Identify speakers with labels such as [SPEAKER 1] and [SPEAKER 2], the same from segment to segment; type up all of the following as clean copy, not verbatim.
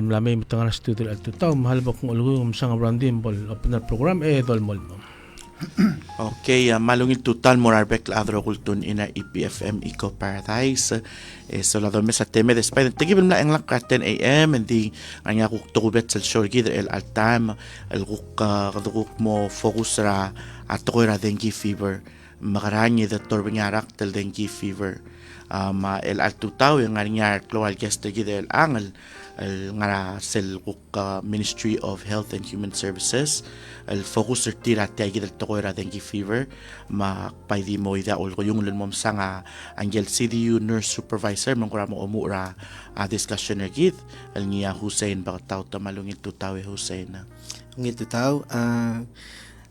[SPEAKER 1] Lamay mitang studio at tutaw mahal ba kung ulugong sa brandim bol open program dol mol mo.
[SPEAKER 2] Okay, malungil total morarbek la adro kultun ina IPFM Eco Paradise. So la dorme sa teme despite the given la ang lakka 10 AM and the anya kuk tukubet sa show gider el altam el kuk mo focus ra at ko ra dengue fever makaranya the torbingarak tel dengue fever. Ma el altutaw yung nga global guest gider el angel nga sel Ministry of Health and Human Services el focus tira tiay gidel tokoira dengue fever ma paydi mo ida ol ko yung lulmom sa nga angel CDU nurse supervisor man kura mo umura a discussion gid el niya Hussein baktaw ta malungit tutaw Hussein
[SPEAKER 3] ngil tutaw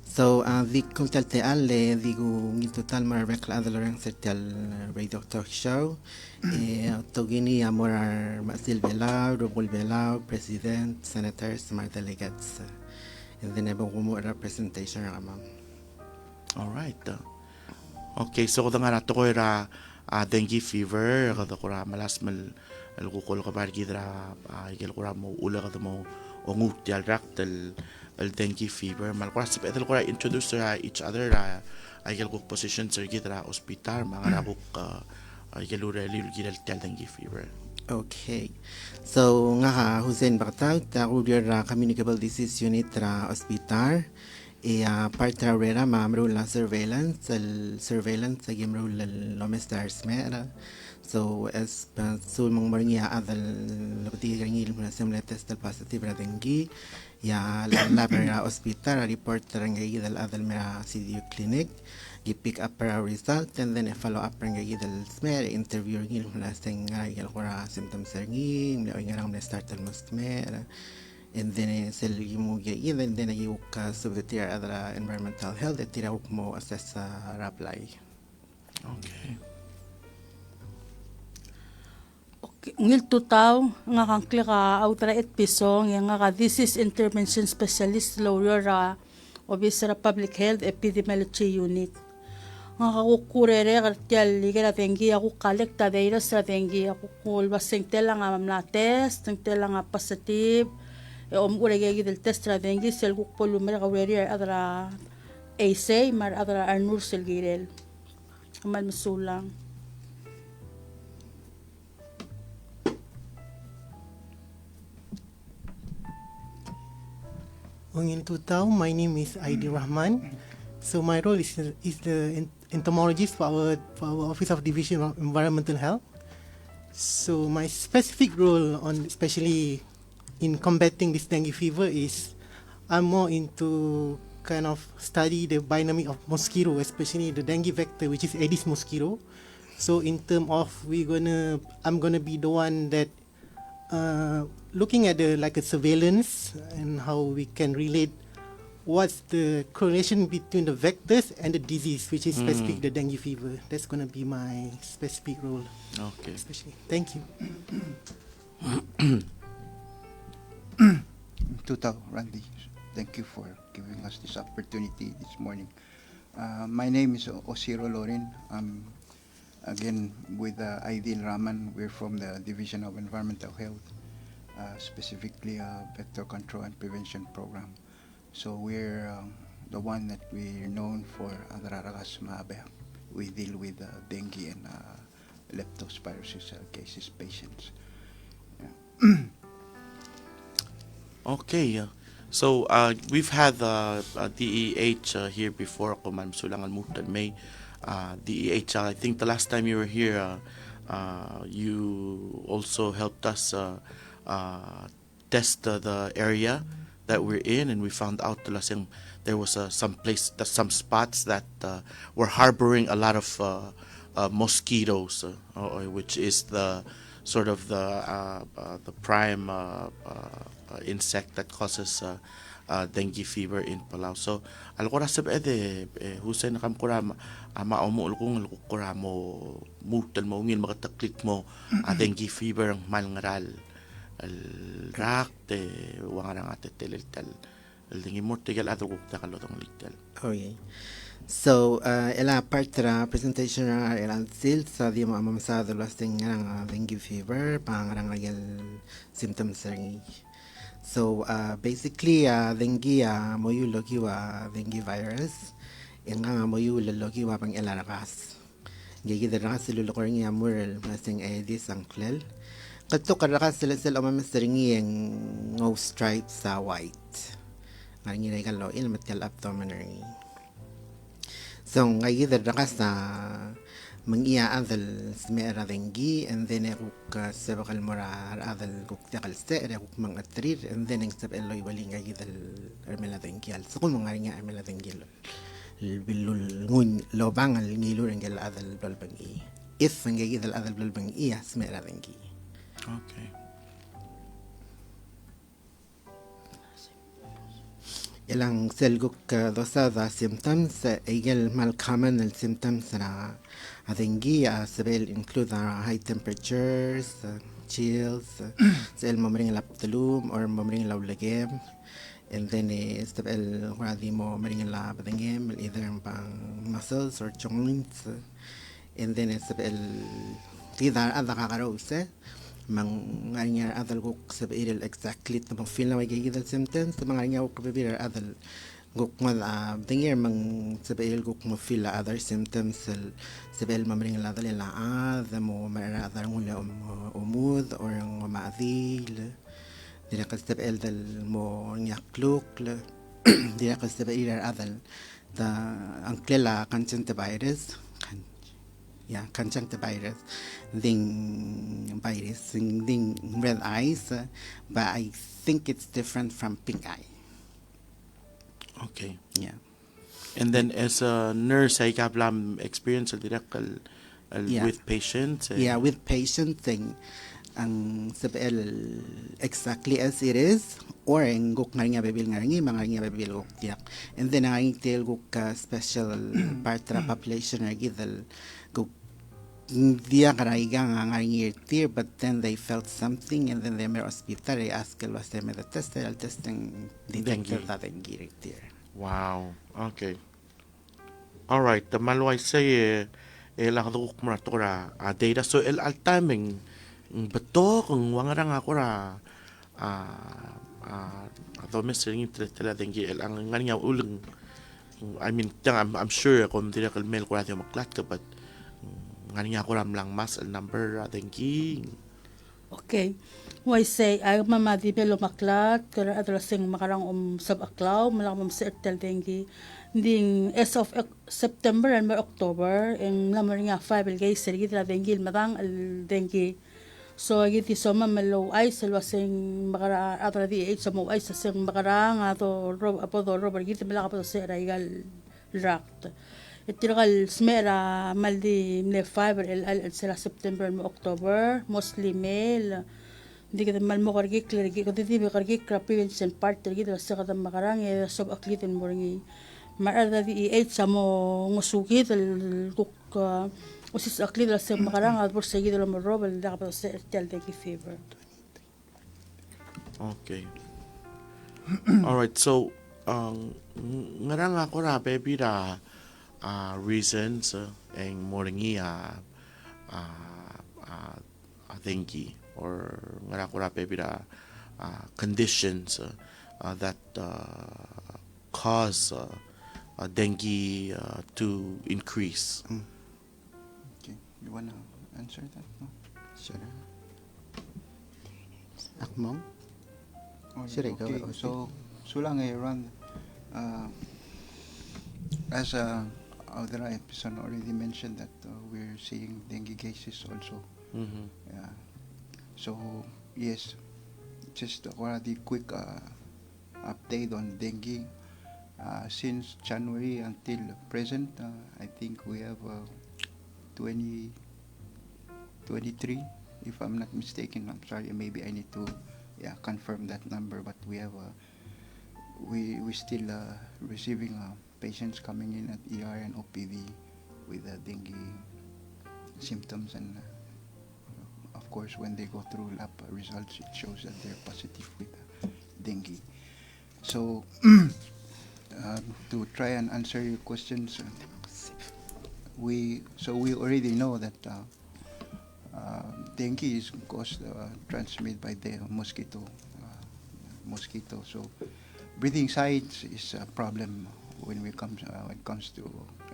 [SPEAKER 3] so the kultal te alle digo ngil total marvek la adalorang sertal radio talk show togini amor masil belao robol belao president senators smart delegates and then ebo mo representation among
[SPEAKER 2] all right okay so ko nga nato ko ra dengue fever kada ko ra malas mal el kukol ka bar gidra igel ko ra mo ula kada mo ongut dial raktel el dengue fever mal ko sa pedal ko ra introduce each other igel ko position sa gidra hospital mga ra ko igel ura gidal dengue fever.
[SPEAKER 3] Okay. So nga Hussein Baktaw ta ra Communicable Disease Unit ra hospital part ra rera mamro la surveillance sa gimro la lomestars mera so as sul mong marnya adal labti ngil mo sem test positive ra dengue ya la ra hospital report ra ngai dal adal mera CDU clinic you pick up our result and then follow up ng gidal smer interview ngil na sing ngil ko ra symptoms ngil ngarang na start al smer and then sel mo gid and then you ka subtier other environmental health at tira mo assess rapply.
[SPEAKER 2] Okay.
[SPEAKER 4] Okay, ngil tutaw nga kang klika outra et pisong nga ka disease intervention specialist lawyer obisra public health epidemiology unit nga kakukurere kartial ligera dengue ako kolekta data sa dengue ako kulbasing tela nga mamla test ng tela nga positive urege del test ra dengue sel kuk polumera kaweri adra AC mar adra arnur sel girel amal masulang.
[SPEAKER 5] In 2000, my name is Aidi Rahman. So my role is the entomologist for our Office of Division of Environmental Health. So my specific role especially in combating this dengue fever is I'm more into kind of study the dynamic of mosquito, especially the dengue vector, which is Aedes mosquito. So in terms of I'm gonna be the one that looking at the like a surveillance and how we can relate what's the correlation between the vectors and the disease, which is specific the dengue fever. That's going to be my specific role.
[SPEAKER 2] Okay.
[SPEAKER 5] Especially. Thank you.
[SPEAKER 6] Tuta, Randy, thank you for giving us this opportunity this morning. My name is Osiro Lorin. I'm again with Aidil Rahman. We're from the Division of Environmental Health, specifically Vector Control and Prevention Program. So we're the one that we're known for Adraragas Mabe. We deal with dengue and leptospirosis cases patients. Yeah.
[SPEAKER 2] Okay. So we've had DEH here before. Kuman Sulangan Mutan May. DEH. I think the last time you were here, you also helped us test the area that we're in, and we found out there was some spots that were harboring a lot of mosquitoes, which is the sort of the prime insect that causes dengue fever in Palau. So alkora sab Hussein nakam kura maumul kung kura mo mutal mo ngin makataklik mo dengue fever ang malngaral al rak te wangarang ate telel el dengue mortigal adro kuk takalotong lital.
[SPEAKER 3] Okay. So, ela part tra presentation ra ela sil sa di mo mamsado lasting nga dengue fever pangarang real symptoms ringi. So, basically dengue moyu loki wa dengue virus nga moyu loki wa pang ela rakas. Gigi de rakas silu lokor ngi amur lasting edis anklel. Kato karakas sila sila mamasteringi ang no stripes sa white. Ngaringi na ikalo ilmat kal abdomen ringi. So ngayon rakas na mangiya adal smera dengi and then ekuk sebakal mora adal kuk takal ste ekuk mang atrir and then ang sab eloy wali ngayon dal armela dengi al so kung mga nga armela dengi bilul ngun lobang al ngilur ang adal balbangi if ang ngayon dal adal balbangi smera dengi.
[SPEAKER 2] Okay.
[SPEAKER 3] Ilang selguk dosa da symptoms egel mal common el symptoms na dengue sabel include high temperatures, chills, sel momring laptulum or momring lawlagem and then sabel wadi mo momring la badengem either pang muscles or joints and then sabel tidar ada kakarose mang nganya adal guk sabir exactly to feel na magiging symptoms to mga nganya guk kabir adal guk mal dingir mang sabir guk mo feel other symptoms sabel mamring la adal la mo mara adal ngula umud or maadil dira ka sabel dal mo nyakluk dira ka sabir adal da angklela conjunctivitis conjunctivitis, virus, red eyes, but I think it's different from pink eye.
[SPEAKER 2] Okay.
[SPEAKER 3] Yeah.
[SPEAKER 2] And then as a nurse, ay kaplam experience direct
[SPEAKER 3] Yeah.
[SPEAKER 2] with patients.
[SPEAKER 3] Yeah, with patients ang sabel exactly as it is or ang guk nga babil nga mga babil guk tiyak. And then ang tel guk special part tra population nga gidal guk dia karaiga nga ngirtir but then they felt something and then they were hospital they asked was them the testing detector that ngirtir.
[SPEAKER 2] Wow. Okay. All right. The malway say lang ko kumara data so el al timing beto kung wangarang ako ra atau mesring tela dengi el ang nganya ulung I mean I'm sure kung tidak mail ko ratio maklat ka but nganya ko ram lang mas el number dengi.
[SPEAKER 4] Okay. Why say ay mamadi pelo maklat kaya adrasing makarang sabaklaw malang sa ertel dengi ding as of September and October ang lamar nga 5 gay sergi la dengi madang al dengi so giti soma malo ay salwasing makara atra di sa mo ay sa sing makarang ato apodo Robert giti malaka pa sa raigal rakt itiragal smera maldi ne fiber el sila September and October mostly male hindi kita malmo kargi klergi ko diti kargi prevention part tergi sa kada makarang sob aklitin mo ringi marada di sa mo ngusugit el kuk usis aklit sa makarang at por seguido lo morobel da pa sa tel dengue fever.
[SPEAKER 2] Okay. All right. So ngarang ako ra baby ra reasons ang moringi dengue or ngara ko ra baby ra conditions that cause dengue to increase.
[SPEAKER 6] Okay, you wanna answer that? No?
[SPEAKER 3] Sure. Akmong?
[SPEAKER 6] Oh,
[SPEAKER 3] Sure, go
[SPEAKER 6] okay.
[SPEAKER 3] ahead.
[SPEAKER 6] So lang run. As Audra Epison already mentioned that we're seeing dengue cases also.
[SPEAKER 2] Mm-hmm.
[SPEAKER 6] Yeah. So yes, just already quick update on dengue. Since January until present, I think we have 23, if I'm not mistaken. I'm sorry, maybe I need to confirm that number. But we have we still receiving patients coming in at ER and OPD with dengue symptoms and. Of course, when they go through lab results, it shows that they're positive with dengue. So, to try and answer your questions, we already know that dengue is caused transmitted by the mosquito. So breathing sites is a problem when it comes to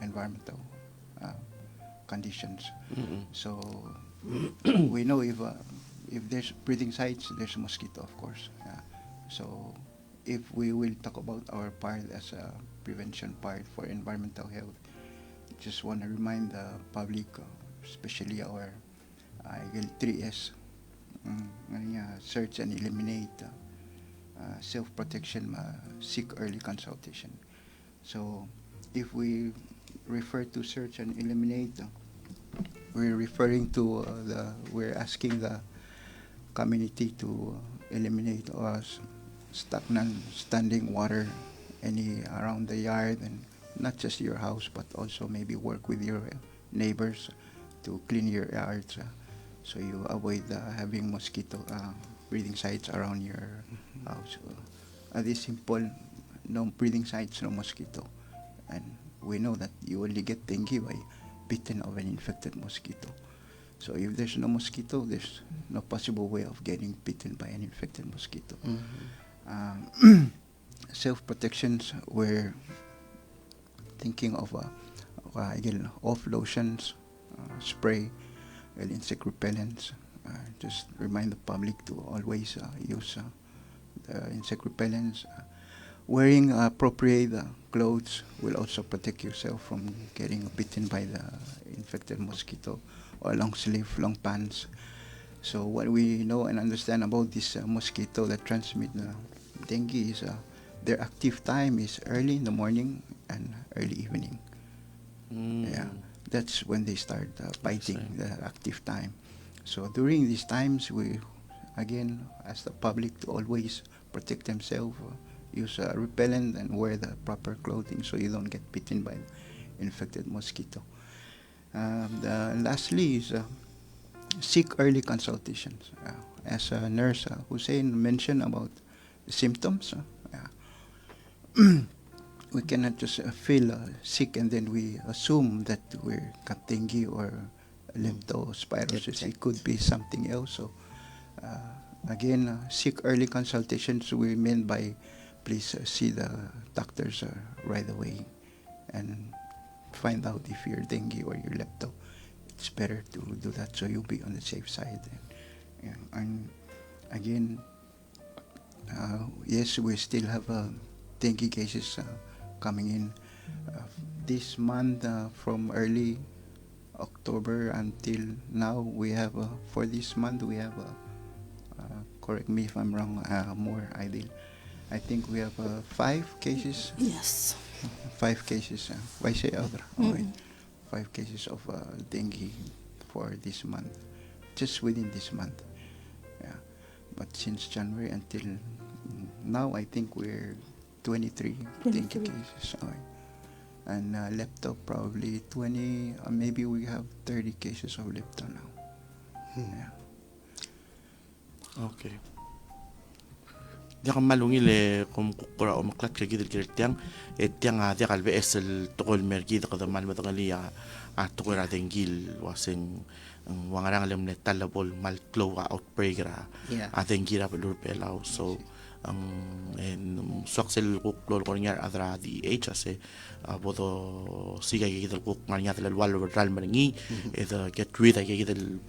[SPEAKER 6] environmental conditions. So we know if there's breathing sites, there's mosquito, of course. So if we will talk about our part as a prevention part for environmental health, just want to remind the public, especially our 3S, search and eliminate, self-protection, seek early consultation. So if we refer to search and eliminate, we're referring to we're asking the community to eliminate stagnant standing water around the yard, and not just your house, but also maybe work with your neighbors to clean your yards, so you avoid having mosquito breeding sites around your house. This simple, no breeding sites, no mosquito, and we know that you only get dengue by bitten of an infected mosquito. So if there's no mosquito, there's no possible way of getting bitten by an infected mosquito. Self-protections, we're thinking of again, off lotions, spray, and insect repellents. Just remind the public to always use the insect repellents. Wearing appropriate clothes will also protect yourself from getting bitten by the infected mosquito, or long sleeve, long pants. So what we know and understand about this mosquito that transmit dengue is their active time is early in the morning and early evening. Yeah, that's when they start biting, the active time. So during these times, we again ask the public to always protect themselves, use repellent, and wear the proper clothing so you don't get bitten by infected mosquito. Lastly is seek early consultations. As a nurse, Hussein mentioned about the symptoms. We cannot just feel sick and then we assume that we're got dengue or leptospirosis. It could be something else. So again, seek early consultations. We mean by please see the doctors right away and find out if you're dengue or you're lepto. It's better to do that so you'll be on the safe side. And again, yes, we still have dengue cases coming in this month. From early October until now, we have for this month we have correct me if I'm wrong, more ideal. I think we have 5 cases.
[SPEAKER 4] Yes.
[SPEAKER 6] 5 cases. Why say other? 5 cases of dengue for this month, just within this month. Yeah, but since January until now, I think we're 23 dengue cases. And lepto probably 20. Maybe we have 30 cases of lepto now. Yeah.
[SPEAKER 2] Okay. Dia kan malungile kum kukura o maklat ka gidil kirtiang tiang dia kalbe esel tokol mergi da kada mal matangalia tukura dengil wasing wangarang lem net talabol mal klowa outbreak ra dengira pelur pelau. So ang suaksel kuklol ko niya adra di ase bodo siga gidil kuk nganya dal wal ral mangi get rid ay gidil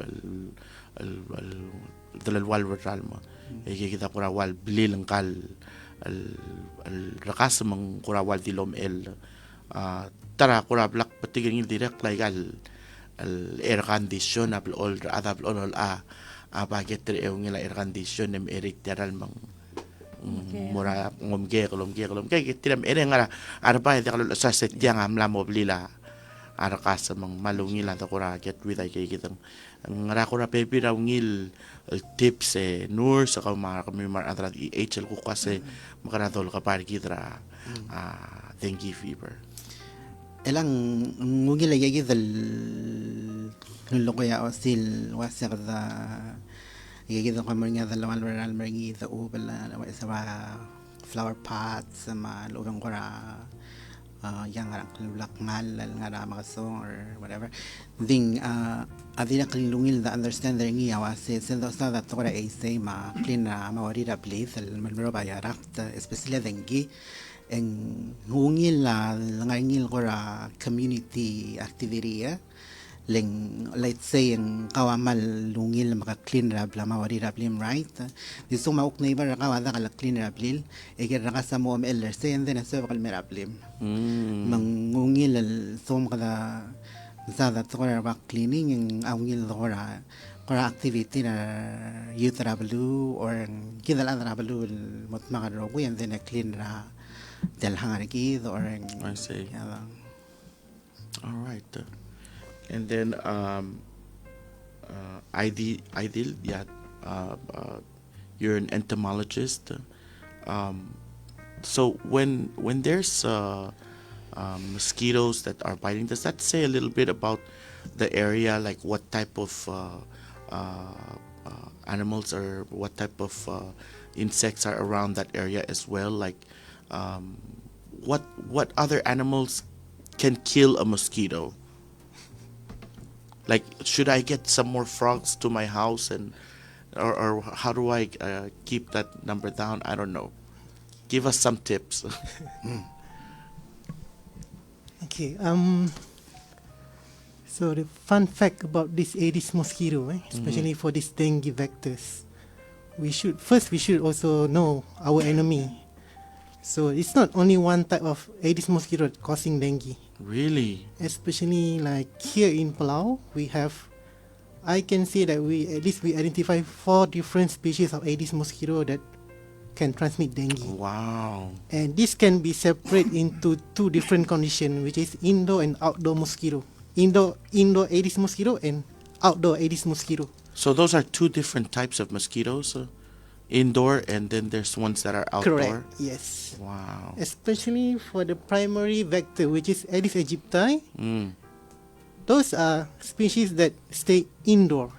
[SPEAKER 2] dal wal ral ma kita kurawal bilil kal al rakas mang kurawal dilom tara kurablak patiging direct like al air condition apl all adab all baget yung air condition em erik teral mang mura ngomge kolom kay tiram ere ngara arba de kalul sa setyang amla moblila arakas mang malungila ta kura get with ay kitang ngara kura pepi raw ngil tips nur sa kami mar adra HL ko kasi makaradol ka par kitra dengue fever
[SPEAKER 3] elang ngugil lagi dal nulukoya osil wasir da yagi da kamar nga dal wal ral margi da ubala sa flower pots sama lubang kora yang ngarang kelulak ngalal ngara makasong or whatever. Ding adina kelilungil da understand their ngi awase sendo sa da tora ay say ma clean na mawarira place al malmero bayarak especially dengi en ngungil la ngangil gora community activity leng let's say ang kawamal lungil maka clean rabla mawari rablim right diso mauk neighbor kawada kala clean rablil egir raka sa mo eller say and then so kal merablim mangungil som kada zada tora ba cleaning ang awngil gora gora activity na youth rablu or kidal rablu mot maka rogo and then a clean ra del hangariki or
[SPEAKER 2] I see.
[SPEAKER 3] yeah,
[SPEAKER 2] All right. And then Aidil, yeah, you're an entomologist. So when there's mosquitoes that are biting, does that say a little bit about the area, like what type of animals or what type of insects are around that area as well? Like what other animals can kill a mosquito? Like, should I get some more frogs to my house, and or how do I keep that number down? I don't know. Give us some tips.
[SPEAKER 5] Okay. So the fun fact about this Aedes mosquito, especially for these dengue vectors, we should also know our enemy. So it's not only one type of Aedes mosquito causing dengue.
[SPEAKER 2] Really?
[SPEAKER 5] Especially like here in Palau, I can say that we identify 4 different species of Aedes mosquito that can transmit dengue.
[SPEAKER 2] Wow.
[SPEAKER 5] And this can be separated into 2 different conditions, which is indoor and outdoor mosquito. Indoor Aedes mosquito and outdoor Aedes mosquito.
[SPEAKER 2] So those are 2 different types of mosquitoes, indoor, and then there's ones that are outdoor.
[SPEAKER 5] Correct. Yes.
[SPEAKER 2] Wow.
[SPEAKER 5] Especially for the primary vector, which is Aedes aegypti. Those are species that stay indoor,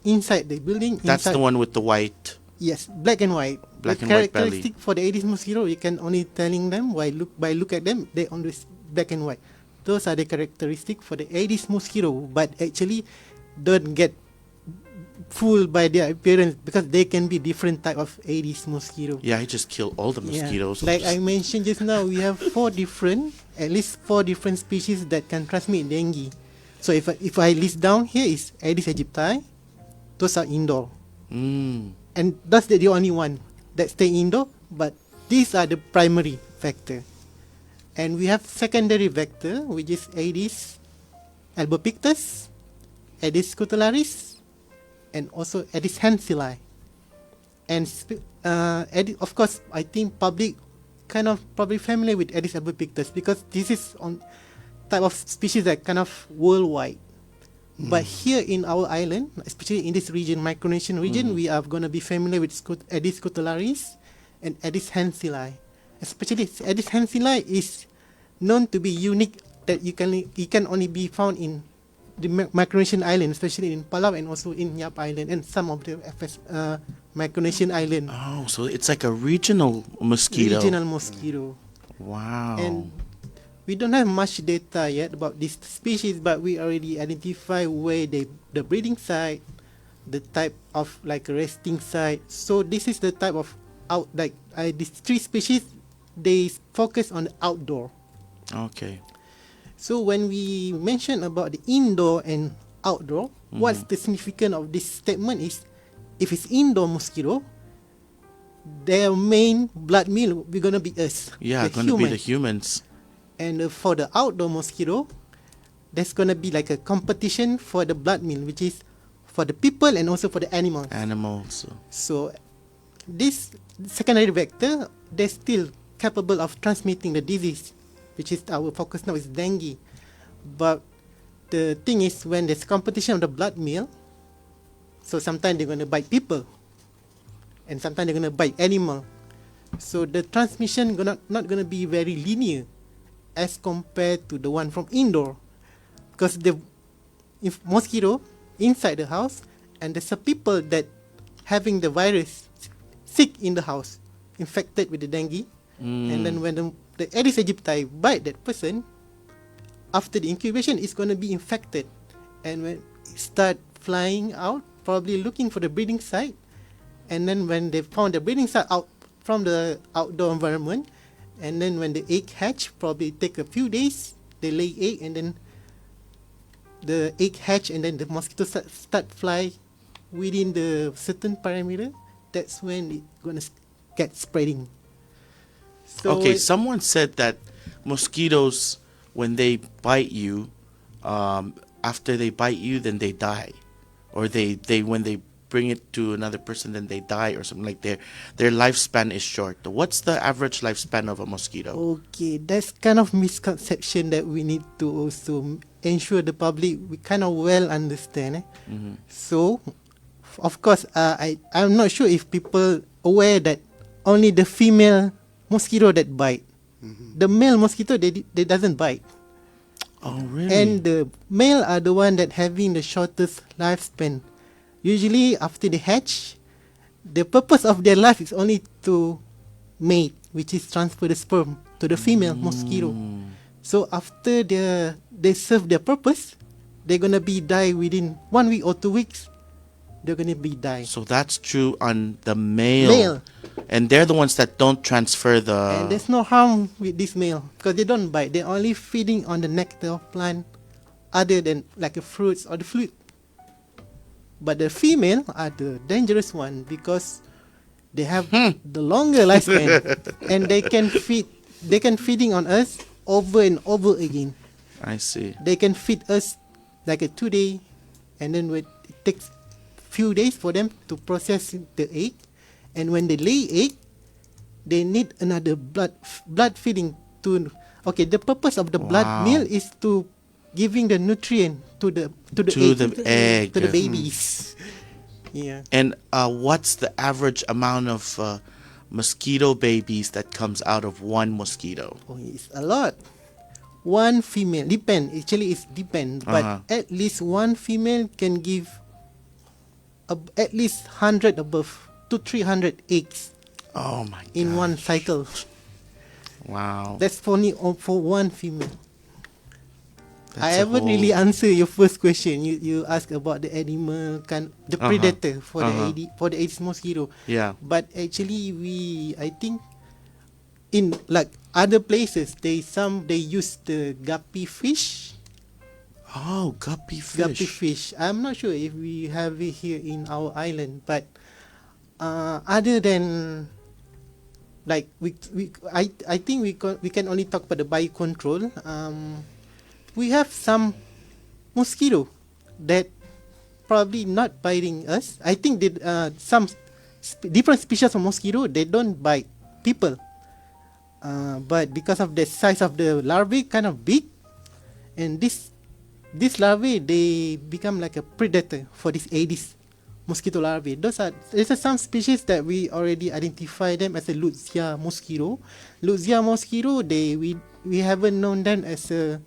[SPEAKER 5] inside the building.
[SPEAKER 2] That's the one with the white.
[SPEAKER 5] Yes, black and white.
[SPEAKER 2] Black
[SPEAKER 5] The
[SPEAKER 2] and white belly.
[SPEAKER 5] characteristic for the Aedes mosquito, you can only telling them by look at them, they only black and white. Those are the characteristic for the Aedes mosquito, but actually don't get fooled by their appearance because they can be different type of Aedes mosquito.
[SPEAKER 2] Yeah, I just kill all the mosquitoes.
[SPEAKER 5] Like I mentioned just now, we have at least four different species that can transmit dengue. So if I list down here is Aedes aegypti, those are indoor. And that's the only one that stay indoor, but these are the primary vector. And we have secondary vector, which is Aedes albopictus, Aedes scutellaris, and also Aedes hanseli. And of course, I think public kind of probably familiar with Aedes albopictus because this is on type of species that kind of worldwide. But here in our island, especially in this region, Micronesian region, we are going to be familiar with Aedes scutellaris and Aedes hanseli. Especially Aedes hanseli is known to be unique, that you can only be found in the Micronesian island, especially in Palau and also in Yap Island and some of the Micronesian island.
[SPEAKER 2] Oh, so it's like a regional mosquito.
[SPEAKER 5] Regional mosquito.
[SPEAKER 2] Wow.
[SPEAKER 5] And we don't have much data yet about this species, but we already identify where the breeding site, the type of like resting site. So this is the type of these 3 species, they focus on the outdoor.
[SPEAKER 2] Okay.
[SPEAKER 5] So when we mention about the indoor and outdoor, what's the significance of this statement is, if it's indoor mosquito, their main blood meal we're gonna be us.
[SPEAKER 2] Yeah,
[SPEAKER 5] the
[SPEAKER 2] going to be the
[SPEAKER 5] humans.
[SPEAKER 2] humans.
[SPEAKER 5] And for the outdoor mosquito, there's gonna be like a competition for the blood meal, which is for the people and also for the animals.
[SPEAKER 2] Animals.
[SPEAKER 5] So this secondary vector, they're still capable of transmitting the disease, which is our focus now is dengue. But the thing is, when there's competition of the blood meal, so sometimes they're gonna bite people, and sometimes they're gonna bite animal. So the transmission not gonna be very linear as compared to the one from indoor, because if mosquito inside the house and there's a people that having the virus sick in the house, infected with the dengue, And then when the Aedes aegypti bite that person, after the incubation, it's going to be infected. And when it start flying out, probably looking for the breeding site. And then when they found the breeding site out from the outdoor environment, and then when the egg hatch, probably take a few days, they lay egg, and then the egg hatch, and then the mosquito start fly within the certain parameter. That's when it's gonna get spreading. So
[SPEAKER 2] Okay, someone said that mosquitoes, when they bite you, after they bite you, then they die, or they when they bring it to another person, then they die, or something like their lifespan is short. What's the average lifespan of a mosquito?
[SPEAKER 5] Okay, that's kind of misconception that we need to also ensure the public we kind of well understand. So, of course, I'm not sure if people aware that only the female mosquito that bite. The male mosquito they doesn't bite.
[SPEAKER 2] Oh, really?
[SPEAKER 5] And the male are the one that having the shortest lifespan. Usually after they hatch, the purpose of their life is only to mate, which is transfer the sperm to the female mosquito. So after they serve their purpose, they're gonna be die within 1 week or 2 weeks. They're gonna be die.
[SPEAKER 2] So that's true on the male.
[SPEAKER 5] Male.
[SPEAKER 2] And they're the ones that don't transfer the...
[SPEAKER 5] And there's no harm with this male because they don't bite. They're only feeding on the nectar of plant, other than like the fruits or the fruit. But the female are the dangerous one because they have the longer lifespan, and they can feed. They can feeding on us over and over again.
[SPEAKER 2] I see.
[SPEAKER 5] They can feed us like a 2 day, and then it takes few days for them to process the egg, and when they lay egg, they need another blood feeding to. Okay, the purpose of the blood
[SPEAKER 2] Wow.
[SPEAKER 5] meal is to giving the nutrient to the
[SPEAKER 2] egg.
[SPEAKER 5] to the babies. Yeah.
[SPEAKER 2] And what's the average amount of mosquito babies that comes out of one mosquito?
[SPEAKER 5] Oh, it's a lot. One female depend. Actually, it's depend. But at least one female can give at least 100 above to 300 eggs
[SPEAKER 2] Oh my god.
[SPEAKER 5] in one cycle.
[SPEAKER 2] Wow.
[SPEAKER 5] That's only for one female.
[SPEAKER 2] That's
[SPEAKER 5] I
[SPEAKER 2] a
[SPEAKER 5] haven't
[SPEAKER 2] whole-
[SPEAKER 5] really answered your first question. You asked about the animal the predator for the Aedes mosquito.
[SPEAKER 2] Yeah.
[SPEAKER 5] But actually, I think in like other places, they use the guppy fish.
[SPEAKER 2] Oh, guppy fish.
[SPEAKER 5] Guppy fish. I'm not sure if we have it here in our island, but other than like I think we can only talk about the biocontrol. We have some mosquito that probably not biting us. I think that some different species of mosquito, they don't bite people, but because of the size of the larvae kind of big, and this larvae, they become like a predator for this Aedes mosquito larvae. There's some species that we already identify them as a Lutzia mosquito. Lutzia mosquito, we haven't known them as a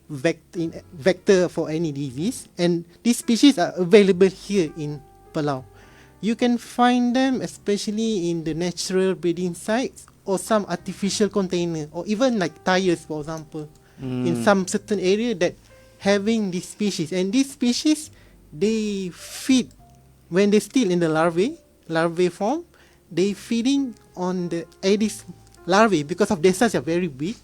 [SPEAKER 5] vector for any disease, and these species are available here in Palau. You can find them especially in the natural breeding sites or some artificial container, or even like tires, for example, in some certain area that having this species. And these species, they feed when they still in the larvae form. They feeding on the Aedes larvae because of their size are very big,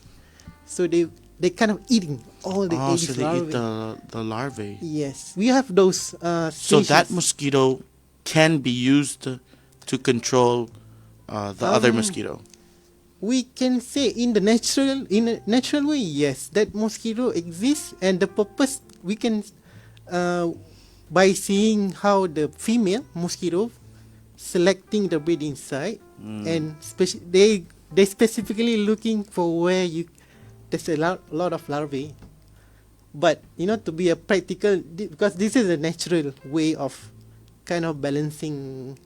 [SPEAKER 5] so they kind of eating all the Aedes
[SPEAKER 2] so they
[SPEAKER 5] larvae.
[SPEAKER 2] eat the larvae.
[SPEAKER 5] Yes, we have those
[SPEAKER 2] So
[SPEAKER 5] species.
[SPEAKER 2] that mosquito can be used to control the other mosquito.
[SPEAKER 5] We can say in a natural way, yes, that mosquito exists, and the purpose we can by seeing how the female mosquito selecting the breeding site, and they specifically looking for where there's a lot of larvae. But to be a practical, because this is a natural way of kind of balancing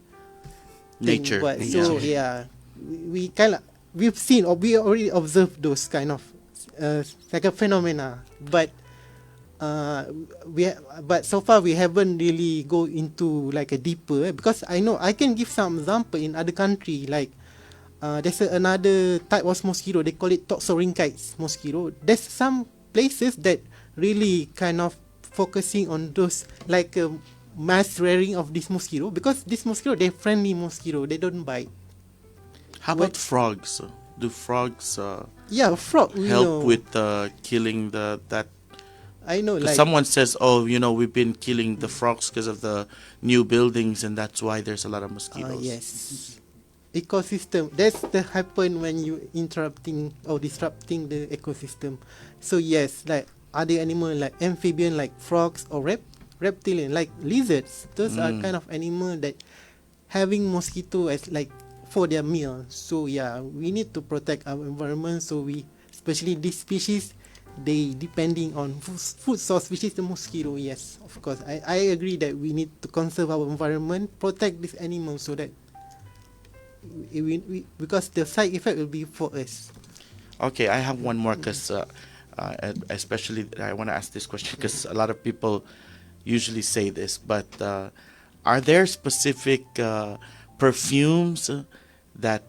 [SPEAKER 2] Nature.
[SPEAKER 5] But so yeah, we've seen, or we already observed those kind of like a phenomena. But but so far we haven't really go into like a deeper, because I know I can give some example in other country, like there's another type of mosquito. They call it toxorynchites mosquito. There's some places that really kind of focusing on those like mass rearing of this mosquito, because this mosquito, they're friendly mosquito. They don't bite.
[SPEAKER 2] How about frogs? Do frogs
[SPEAKER 5] Yeah, frog. We know.
[SPEAKER 2] help with killing that?
[SPEAKER 5] I know,
[SPEAKER 2] Because
[SPEAKER 5] like
[SPEAKER 2] someone says, "Oh, we've been killing the frogs because of the new buildings, and that's why there's a lot of mosquitoes."
[SPEAKER 5] yes, ecosystem. That's the happen when you interrupting or disrupting the ecosystem. So yes, like other animal like amphibian like frogs or reptilian like lizards. Those are kind of animal that having mosquito as like for their meal. So yeah, we need to protect our environment. So we, especially this species, they depending on food source, which is the mosquito. Yes, of course, I agree that we need to conserve our environment, protect this animal, so that we because the side effect will be for us.
[SPEAKER 2] Okay, I have one more because especially I want to ask this question because a lot of people usually say this, but are there specific perfumes that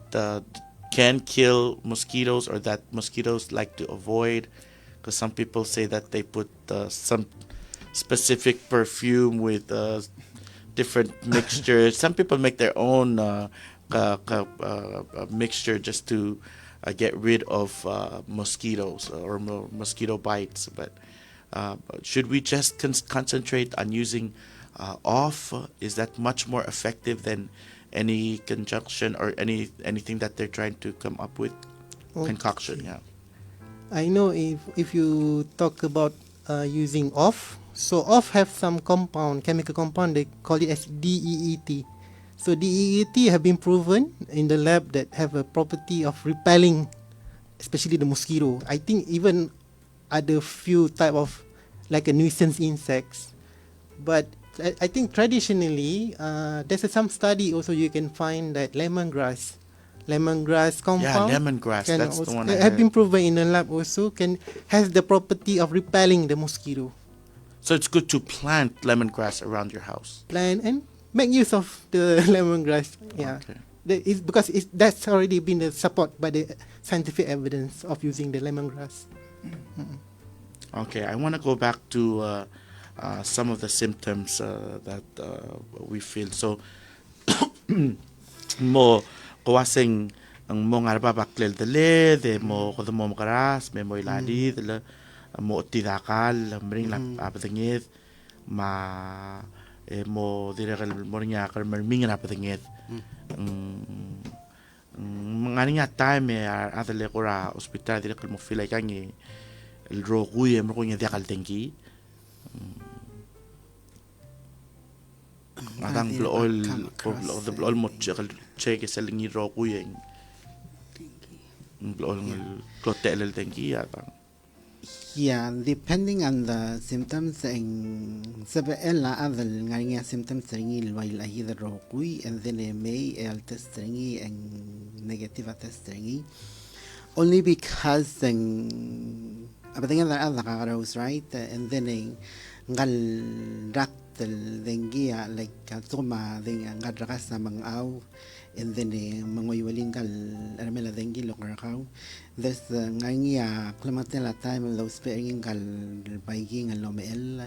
[SPEAKER 2] can kill mosquitoes or that mosquitoes like to avoid? Because some people say that they put some specific perfume with different mixtures. Some people make their own mixture just to get rid of mosquitoes or mosquito bites. But should we just concentrate on using off? Is that much more effective than any conjunction or anything that they're trying to come up with? Concoction, yeah.
[SPEAKER 5] I know if you talk about using off, so off have some chemical compound, they call it as DEET. So DEET have been proven in the lab that have a property of repelling, especially the mosquito. I think even other few type of like a nuisance insects. But I think traditionally, there's some study also you can find that lemongrass compound
[SPEAKER 2] lemongrass,
[SPEAKER 5] can
[SPEAKER 2] that's the
[SPEAKER 5] also,
[SPEAKER 2] one I
[SPEAKER 5] have been
[SPEAKER 2] heard.
[SPEAKER 5] proven in the lab also has the property of repelling the mosquito.
[SPEAKER 2] So it's good to plant lemongrass around your house.
[SPEAKER 5] Plant and make use of the lemongrass. Yeah,
[SPEAKER 2] Okay.
[SPEAKER 5] because that's already been support by the scientific evidence of using the lemongrass.
[SPEAKER 2] Okay, I want to go back to some of the symptoms that we feel. So, mo kawasing ang mo ngarba baklel dele de mo ko mo makaras me mo ilali dele mo tidakal mring la apadengit ma mo direkal mo nya kar merming na apadengit mangani nga time adale ko ra hospital direkal mo feel like ang el roguye mo ko nya dakal tengi adang blool mo check sa lingi roguye blool ng hotel el tengi atang.
[SPEAKER 3] Yeah, depending on the symptoms, ang ella adal nga symptoms ringi while ahida rokui and then may el test ringi and negative test ringi only because ang abatingan na adal kakaros, right, and then ngal raktal dengia like katuma ding ngal rakas na mangaw and then mangoywaling kal aramela dengi lokarakaw. There's ngania klimatela time low sparing kal baiging lomel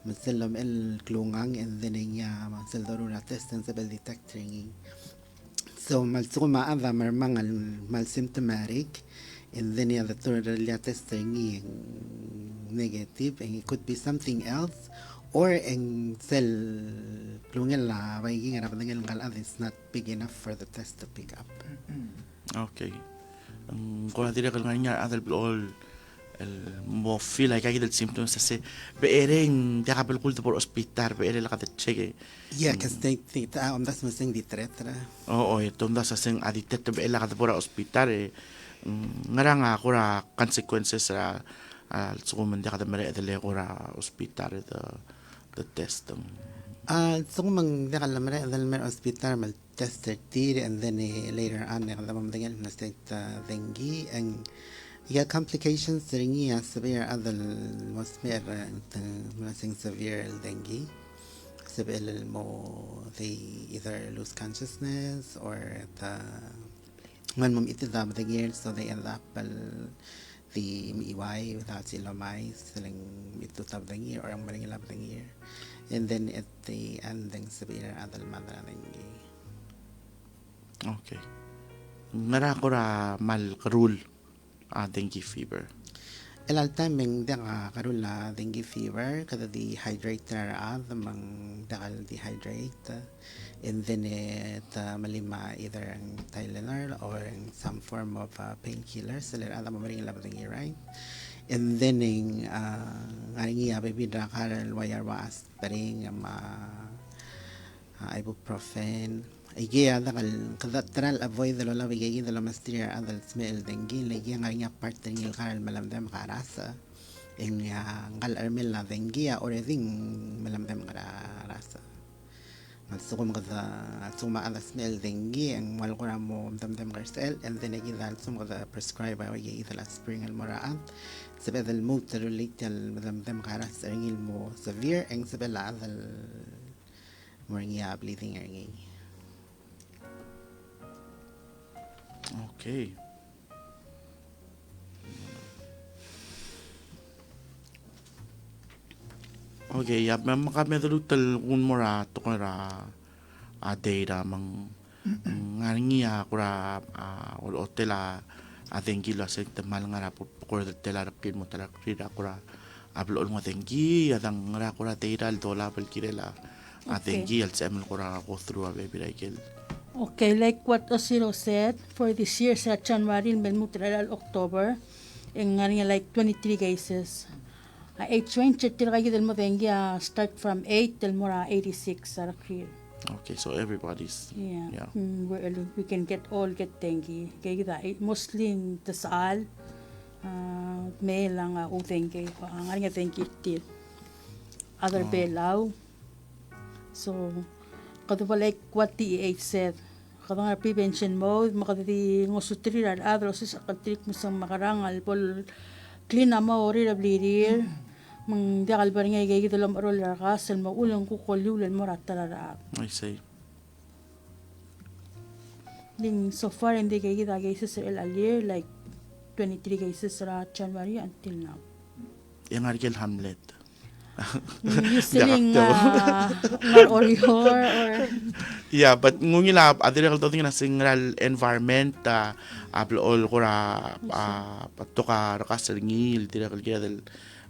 [SPEAKER 3] masel lomel klungang and then nya masel darura test and sabel detecting. So malsuma ava marmangal mal symptomatic and then the third testing negative and it could be something else or ang cell klungel la baiging arapangal kal is not big enough for the test to pick up.
[SPEAKER 2] Okay. Kung tidak kalau nganya adal blool el mo feel like ay del symptoms sa beereng dia kapel kulto por hospital beere la kata check.
[SPEAKER 3] Yeah, because they that's missing the threat.
[SPEAKER 2] Oo, ito nda sa sing aditet be la kata por hospital ngarang ako ra consequences ra so kung dia kata mere adal ko ra hospital the test.
[SPEAKER 3] So mang dekal lamre dal mer hospital mal tested and then later on dekal mamdagal na state dengue and yeah complications ringi severe other most mere nothing severe dengue severe mo they either lose consciousness or the when mom it is up the year, so they end up the miiway without silomay, silang ito tab the year or ang maring lab the year. And then at the ending severe adal madra dengue.
[SPEAKER 2] Okay. Ngara ko ra mal karul dengue fever.
[SPEAKER 3] El timing da karula dengue fever kada dehydrate na the mang dakal dehydrate. And then it malima either ang Tylenol or some form of painkiller. So let adam maring lab dengue, right? And then ngaringi baby da karal wire was paring ibuprofen. Iya dakal kadatral avoid the lola bigay the lomasteria adal smell dengue lagi ngaringi part ng karal malamdam karasa. En ngal armel la dengue or ding malamdam karasa. Magsukom kada suma ada smell dengue ang malkura mo damdam karsel and then igidal sum kada prescribe ay igidal aspirin al moraan sabed al mood relate al damdam karas ringil mo severe ang sabel la al moringia bleeding ringi.
[SPEAKER 2] Okay. Okay, ya kami dalutal un mora to kara data mang ngaringi kura hotela dengue la se mal ngara por tela rapid mo tala krida kura hablo mo dengue adang ngara kura data al dola pel kirela
[SPEAKER 4] Okay.
[SPEAKER 2] dengue al semel kura go through a baby like
[SPEAKER 4] Okay, like what Osiro said, for this year sa January, October, and like 23 cases. Age range del dengue start from 8 till more 86 are clear.
[SPEAKER 2] Okay, so everybody's
[SPEAKER 4] Yeah. We can get dengue. Kaya mostly in Tasal, may lang dengue. Ang dengue til. Other belaw. So, kada like what DEH said, kada nga prevention mode, makadati ngusutriral adros sa katrik mo sa makarangal pol clean mo ori la blirir mang dakal bar nga igay dalam arol rakasal maulang ko kolyulan mo ratarara.
[SPEAKER 2] I say.
[SPEAKER 4] Ding so far hindi kay kita cases sa earlier like 23 cases sa January until now.
[SPEAKER 2] Yang argel Hamlet.
[SPEAKER 4] Usually nga orior or
[SPEAKER 2] Yeah, but ngungila adire kalto ting na singral environment ablo kura patoka rakasringil tira kalgira del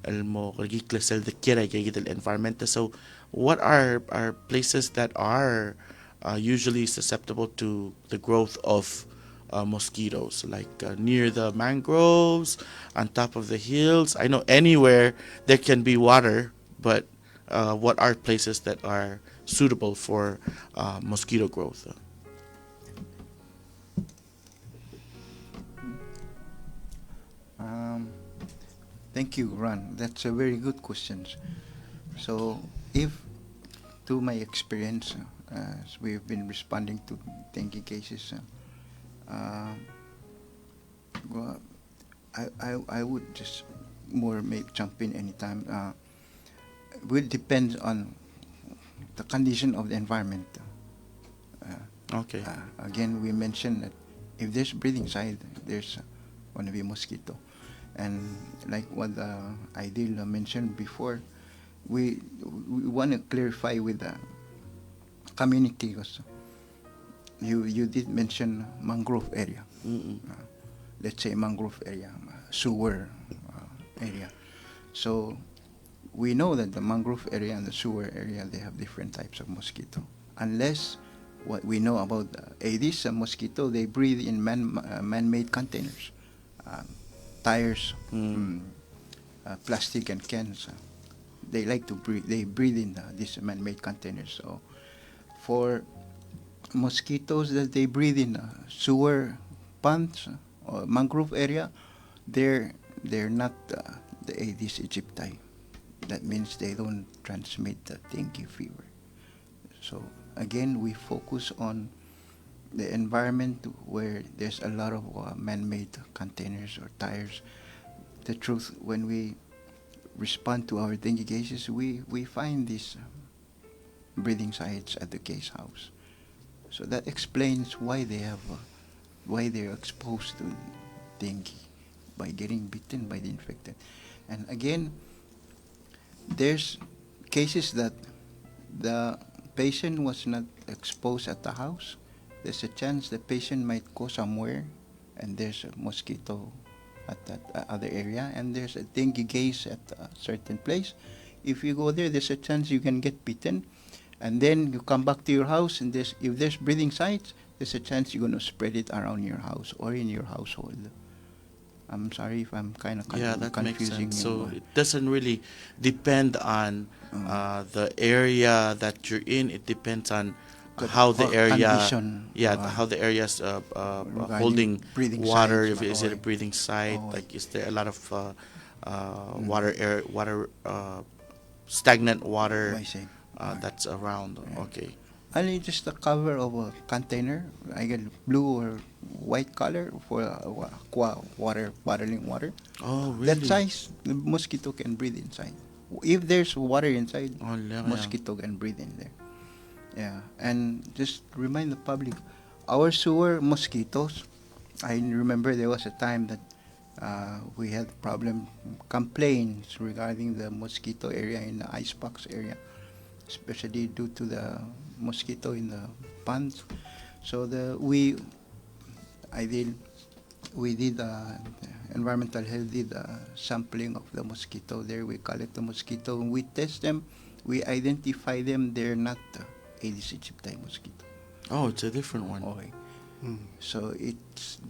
[SPEAKER 2] el mo kalgi klesel de kira kay del environment. So what are places that are usually susceptible to the growth of mosquitoes, like near the mangroves, on top of the hills? I know anywhere there can be water, but what are places that are suitable for mosquito growth?
[SPEAKER 6] Thank you, Ron. That's a very good question. So, if to my experience, as we've been responding to dengue cases, well, I would just more jump in anytime. Will depend on the condition of the environment.
[SPEAKER 2] Okay.
[SPEAKER 6] Again, we mentioned that if there's breathing side, there's going to be mosquito. And like what Ideal mentioned before, we want to clarify with the community because you did mention mangrove area. Let's say mangrove area, sewer area. So we know that the mangrove area and the sewer area, they have different types of mosquito. Unless what we know about Aedes mosquito, they breathe in man-made containers, tires, plastic and cans. They like to breathe. They breathe in these man-made containers. So for mosquitoes that they breathe in sewer ponds or mangrove area, they're not the Aedes aegypti. That means they don't transmit the dengue fever. So again, we focus on the environment where there's a lot of man-made containers or tires. The truth, when we respond to our dengue cases, we find these breeding sites at the case house. So that explains why they have why they're exposed to dengue by getting bitten by the infected. And again, there's cases that the patient was not exposed at the house. There's a chance the patient might go somewhere and there's a mosquito at that other area, and there's a dengue case at a certain place. If you go there, there's a chance you can get bitten, and then you come back to your house, and if there's breathing sites, there's a chance you're going to spread it around your house or in your household. I'm sorry if I'm kind of
[SPEAKER 2] Yeah, that makes
[SPEAKER 6] confusing
[SPEAKER 2] sense.
[SPEAKER 6] you.
[SPEAKER 2] So it doesn't really depend on the area that you're in. It depends on how the
[SPEAKER 6] Or
[SPEAKER 2] area,
[SPEAKER 6] condition,
[SPEAKER 2] how the area's
[SPEAKER 6] regarding
[SPEAKER 2] holding
[SPEAKER 6] breathing
[SPEAKER 2] water.
[SPEAKER 6] sites,
[SPEAKER 2] If is it a
[SPEAKER 6] okay.
[SPEAKER 2] breathing site?
[SPEAKER 6] Oh,
[SPEAKER 2] Like, is there a lot of water stagnant water
[SPEAKER 6] I see.
[SPEAKER 2] that's around? Okay.
[SPEAKER 6] Only just the cover of a container, I get blue or white color for water, bottling water.
[SPEAKER 2] Oh, really?
[SPEAKER 6] That size, the mosquito can breathe inside. If there's water inside,
[SPEAKER 2] Oh, yeah.
[SPEAKER 6] mosquito can breathe in there. Yeah, and just remind the public, our sewer mosquitoes. I remember there was a time that we had complaints regarding the mosquito area in the icebox area, especially due to the mosquito in the ponds. So we did environmental health did sampling of the mosquito there. We collect the mosquito and we test them. We identify them. They're not Aedes aegypti mosquito.
[SPEAKER 2] Oh, it's a different one.
[SPEAKER 6] Okay. So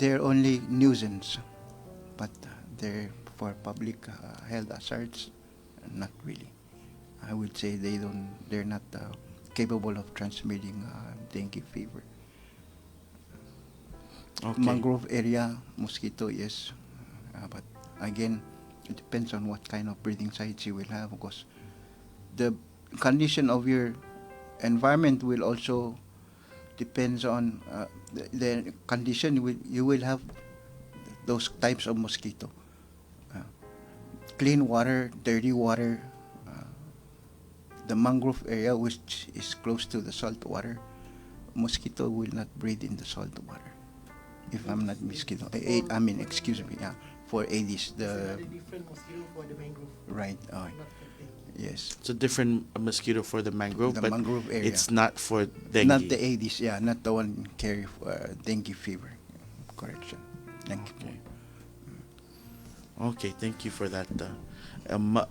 [SPEAKER 6] they're only nuisance, but they're for public health hazards, not really. I would say they're not capable of transmitting dengue fever.
[SPEAKER 2] Okay.
[SPEAKER 6] Mangrove area mosquito, yes, but again, it depends on what kind of breeding sites you will have, because the condition of your environment will also depends on the condition you will have those types of mosquito. Clean water, dirty water. The mangrove area, which is close to the salt water, mosquito will not breed in the salt water. If I'm not mosquito, excuse me, for Aedes,
[SPEAKER 5] a different mosquito for the mangrove.
[SPEAKER 6] right,
[SPEAKER 5] Not for dengue.
[SPEAKER 6] yes,
[SPEAKER 2] It's a different mosquito for the mangrove,
[SPEAKER 6] the
[SPEAKER 2] but
[SPEAKER 6] mangrove area.
[SPEAKER 2] it's not for dengue.
[SPEAKER 6] Not the Aedes, not the one carry dengue fever. Correction. Thank you.
[SPEAKER 2] Okay. Okay, thank you for that.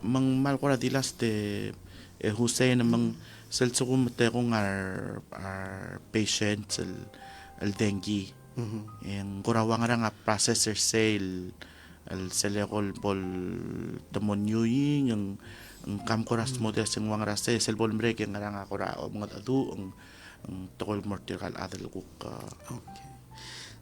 [SPEAKER 2] Mang malkora dilas te Hussein namang selsukum te kung our patients al dengue. En kurawang nga processor sale al selekol bol temonyuying ang kamkoras model sing wang rase sel bol break nga nga kura o mga adu ang tokol mortial adel kuk
[SPEAKER 3] Okay.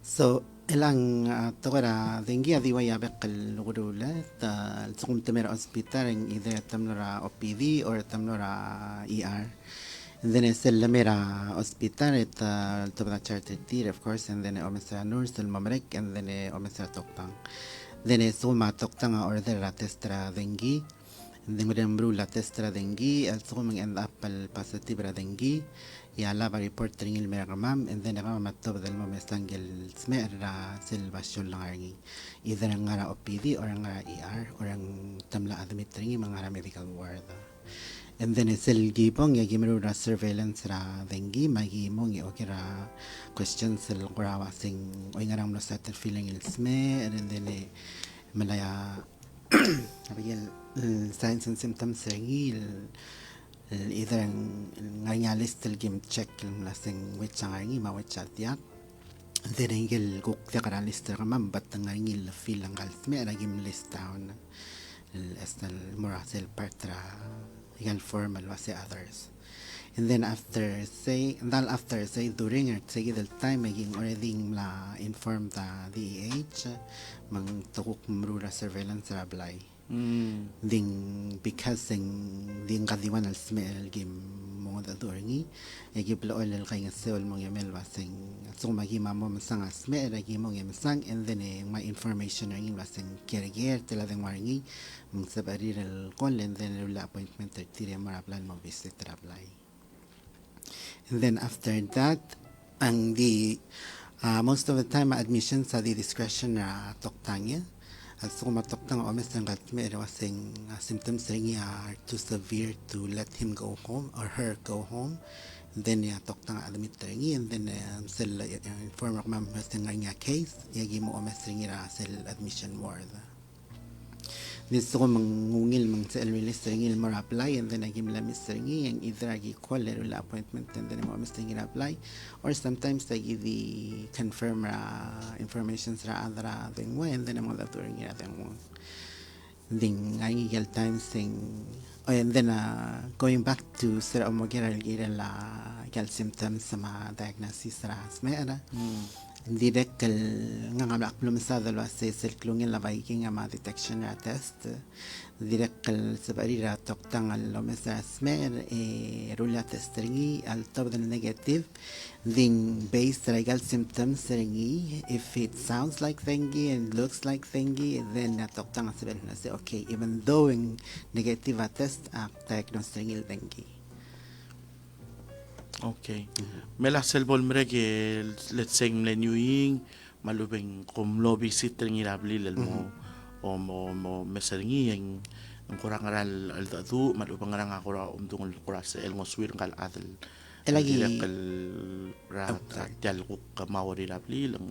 [SPEAKER 3] So ilang tokora dengue adiwa yabek kalugurula ta sukum temera hospital in either tamnora OPD or tamnora ER. And then it's the Lamera Hospital at the Charter Tier, of course, and then Omesa Nurse, the Mamarek, and then Omesa Toktang. Then it's Suma Toktang order la testra dengue, and then Mudembru la testra dengue, al Suming and Apple Pasatibra dengue, Yalava reporting il Meramam, and then Ramatob del Momestangel Smera Silvation Langi, either ang ngara OPD or ang ngara ER or ang Tamla admitting mga medical ward. And then it's el gipong ya gimero ra surveillance ra dengue magimong ya okira questions el grawa sing o ngarang no started feeling el sme and then malaya abigel signs and symptoms sing either nganya list el game check el lasing which ngi ma which atiak then ingel guk ya kara list ra mam bat ngi el feel ang al sme ra game list down el estal morasel partra formal was the others. And then after say during or say the time maging already la inform the DEH mang tukuk mrura surveillance rablay. Ding because ding kadiwan al smell game mo da duringi giblo ol kay nga sel mo yamel wasing so magima mo masang smell agi mo yamsang and then my information ring wasing kiriger tela ding waringi mong sabarir el call and then la appointment tire mara plan mo visit rablay. And then after that ang di Most of the time, admissions are the discretion toktangya. So kung matoktang omes ng gatme wasing symptoms ringi are too severe to let him go home or her go home. And then toktang admit ringi and then sel inform ako ma'am wasing ringi case yagi mo omes ringi sel admission ward. Gusto ko mangungil sa release ringi mo apply and then agi mila miss ringi and either agi call la appointment and then mo omes ringi apply or sometimes agi the confirm information sa other thing way and then mo la to ringi ating mo ding agi gal times thing and then going back to sir omogira la gal symptoms sa diagnosis ras may ana direct nga nga aklum sa dalo sa selklungin la biking nga detection test direct sa barira toktang al lomesa smer rula test ringi al top the negative then based regal symptoms ringi if it sounds like dengue and looks like dengue then toktang sa na say okay even though negative test diagnose ringi dengue.
[SPEAKER 2] Okay. Mela selbol mrege let's say mlenyuing malubeng kum lo visit ring irabli mo o mo meseringi ang kurang aral al dadu malubeng ngarang ako ra umdung kurase el ngoswir kal adel
[SPEAKER 3] Elagi
[SPEAKER 2] el ra tal ko kamawari rabli lang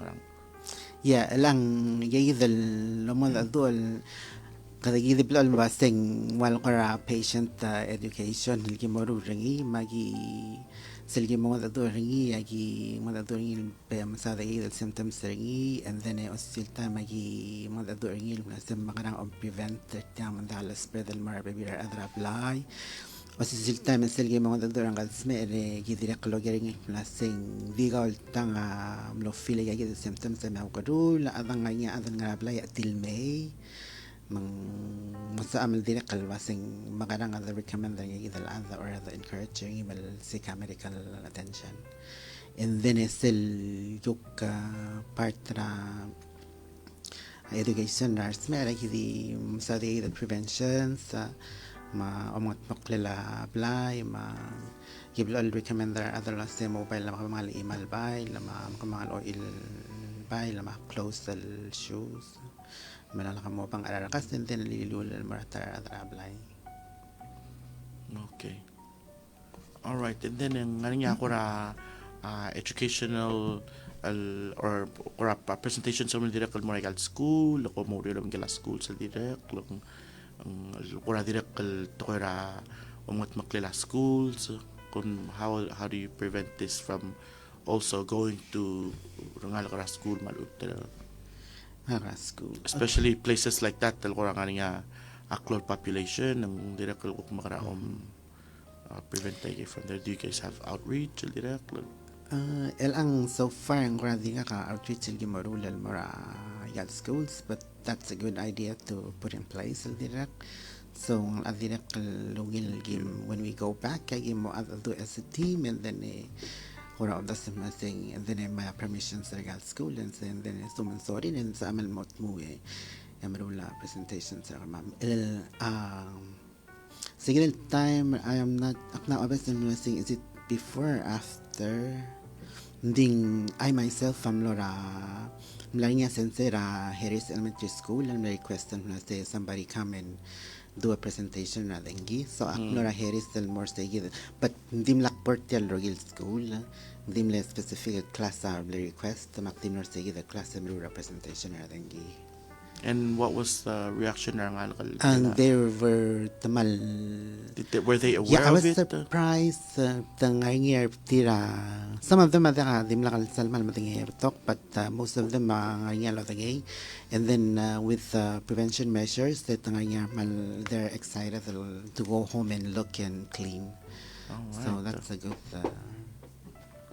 [SPEAKER 3] ya lang yidel lo mo dadu kada gidi blal baseng wal kara patient education lgi moru ringi magi selgi mo da do ringi agi mo da do ringi pe masada del symptoms ringi and then osil ta magi mo da do ringi na sem makarang on prevent ta mandala spread el mar baby adra apply osil ta selgi mo da do rangal smere gidi reklo gering na sing digal tanga lo file agi del symptoms ma ko la adanga nya adanga apply til may masa amal direct kalbasing makarang the recommending either other or the encouraging email seek medical attention and then still yuk partra education nurse mera kidi masa the prevention sa ma omot maklela apply ma give all recommend other last mobile la mga email by la mga oil by la close the shoes malala mo pang ararakas and then lilul maratar ablay.
[SPEAKER 2] Okay. All right. And then ang nga ako ra educational or presentation sa mga direct mo regal school ako mo rin gala school sa direct lang ora direct to ra umot maklela schools kung how do you prevent this from also going to rangal kara school malut
[SPEAKER 3] School.
[SPEAKER 2] Especially places like that tal ko nga aklol population ng direct ko makaraom prevent tayo from there. Do you guys have outreach direct?
[SPEAKER 3] Ang so far ang gradi nga ka outreach ilgi marulal mara yal schools but that's a good idea to put in place direct. So ang direct lugil game when we go back kay mo do as a team and then or of the thing and then my permissions regal school and then suman sorry and sa amal mot mo amrula presentation sa ma'am sige time I am not now obviously saying is it before or after ding I myself am Laura mlaringa sensera Harris Elementary School and request and say somebody come and do a presentation na dengue so Laura Harris del more say but dim lakport til rogil school dim le specific class request maktim nor say the class and representation na dengue.
[SPEAKER 2] And what was the reaction ng alkal?
[SPEAKER 3] And they were tamal.
[SPEAKER 2] Were they aware
[SPEAKER 3] I was
[SPEAKER 2] of it?
[SPEAKER 3] surprised. Tira. Some of them are dim lakal salmal matingay talk, but most of them are ngayal. And then with prevention measures, that they're excited to go home and look and clean.
[SPEAKER 2] Oh, right.
[SPEAKER 3] So that's a good.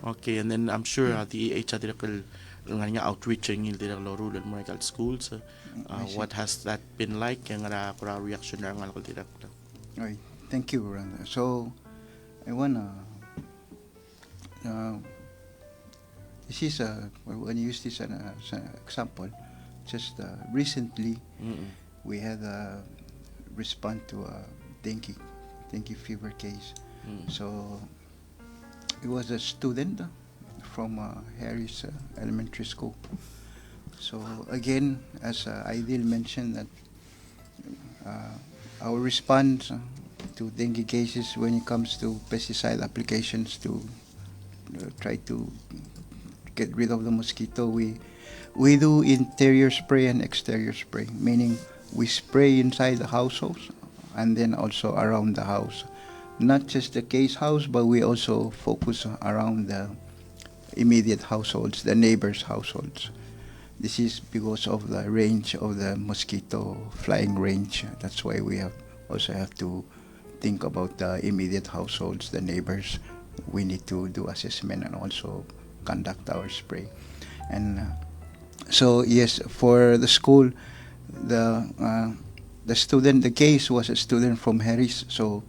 [SPEAKER 2] Okay, and then I'm sure the EH nga outreaching in the rural and medical schools. What has that been like? Ang reaction ng alcohol director.
[SPEAKER 6] Right. Thank you, Randa. So, I wanna this is when you use this as an example. Just recently, we had a respond to a dengue fever case. So, it was a student from Harris Elementary School. So again, as Aidil mentioned, that our response to dengue cases when it comes to pesticide applications to try to get rid of the mosquito, we do interior spray and exterior spray, meaning we spray inside the households and then also around the house. Not just the case house, but we also focus around the immediate households, the neighbors' households. This is because of the range of the mosquito flying range. That's why we also have to think about the immediate households, the neighbors. We need to do assessment and also conduct our spray. And so yes, for the school, the student, the case was a student from Harris. So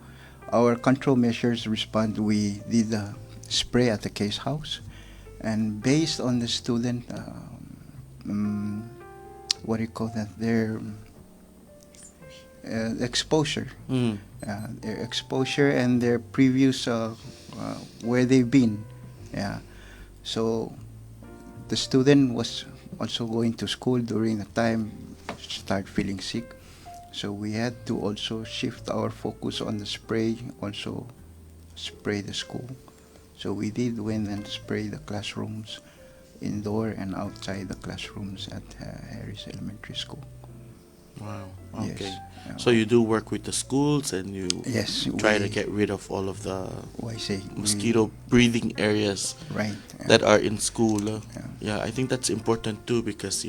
[SPEAKER 6] our control measures respond. We did the spray at the case house, and based on the student, what do you call that? Their exposure, their exposure and their previous where they've been. Yeah. So the student was also going to school during the time start feeling sick. So we had to also shift our focus on the spray, also spray the school. So we did went and spray the classrooms, indoor and outside the classrooms at Harris Elementary School.
[SPEAKER 2] Wow. Okay.
[SPEAKER 6] Yes.
[SPEAKER 2] So you do work with the schools and you
[SPEAKER 6] Yes,
[SPEAKER 2] try to
[SPEAKER 6] we-
[SPEAKER 2] get rid of all of the
[SPEAKER 6] Why say
[SPEAKER 2] mosquito breathing areas
[SPEAKER 6] right?
[SPEAKER 2] that are in school.
[SPEAKER 6] Yeah.
[SPEAKER 2] Yeah, I think that's important too because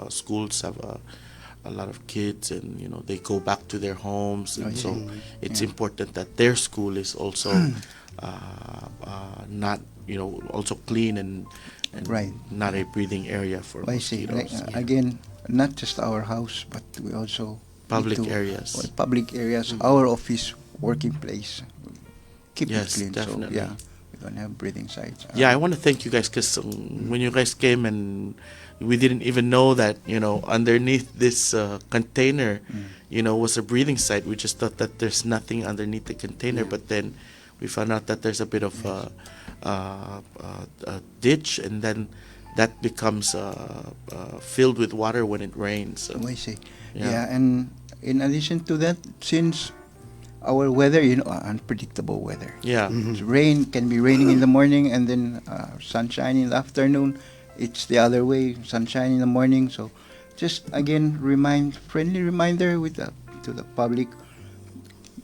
[SPEAKER 2] schools have a lot of kids and they go back to their homes and so it's important that their school is also not also clean and
[SPEAKER 6] Right.
[SPEAKER 2] not a breathing area for
[SPEAKER 6] I see.
[SPEAKER 2] mosquitoes.
[SPEAKER 6] Again, not just our house, but we also
[SPEAKER 2] Public
[SPEAKER 6] need to-
[SPEAKER 2] areas.
[SPEAKER 6] or public areas, our office, working place, keep
[SPEAKER 2] Yes,
[SPEAKER 6] it clean.
[SPEAKER 2] definitely.
[SPEAKER 6] So yeah, we don't have breathing sites.
[SPEAKER 2] Yeah, I want to thank you guys because when you guys came and we didn't even know that underneath this container was a breathing site. We just thought that there's nothing underneath the container, but then we found out that there's a bit of a ditch, and then that becomes filled with water when it rains. So,
[SPEAKER 6] I see.
[SPEAKER 2] Yeah.
[SPEAKER 6] Yeah, and in addition to that, since our weather, unpredictable weather.
[SPEAKER 2] yeah.
[SPEAKER 6] It's rain can be raining in the morning and then sunshine in the afternoon. It's the other way, sunshine in the morning. So, just again, friendly reminder to the public,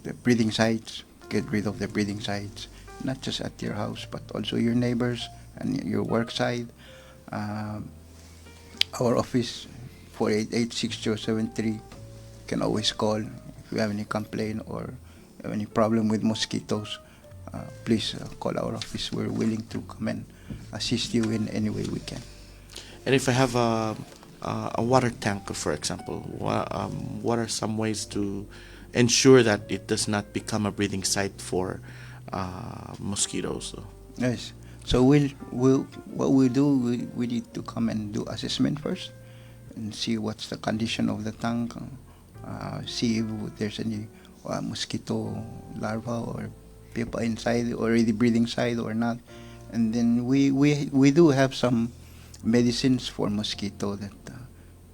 [SPEAKER 6] the breathing sites. Get rid of the breathing sites, not just at your house, but also your neighbors and your work site. Our office, 488-6073, can always call if you have any complaint or have any problem with mosquitoes. Please call our office. We're willing to come and assist you in any way we can.
[SPEAKER 2] And if I have a water tank, for example, what are some ways to ensure that it does not become a breeding site for mosquitoes?
[SPEAKER 6] Yes. So what we do, we need to come and do assessment first and see what's the condition of the tank, see if there's any mosquito larva or pupa inside, already breeding side or not. And then we do have some medicines for mosquito that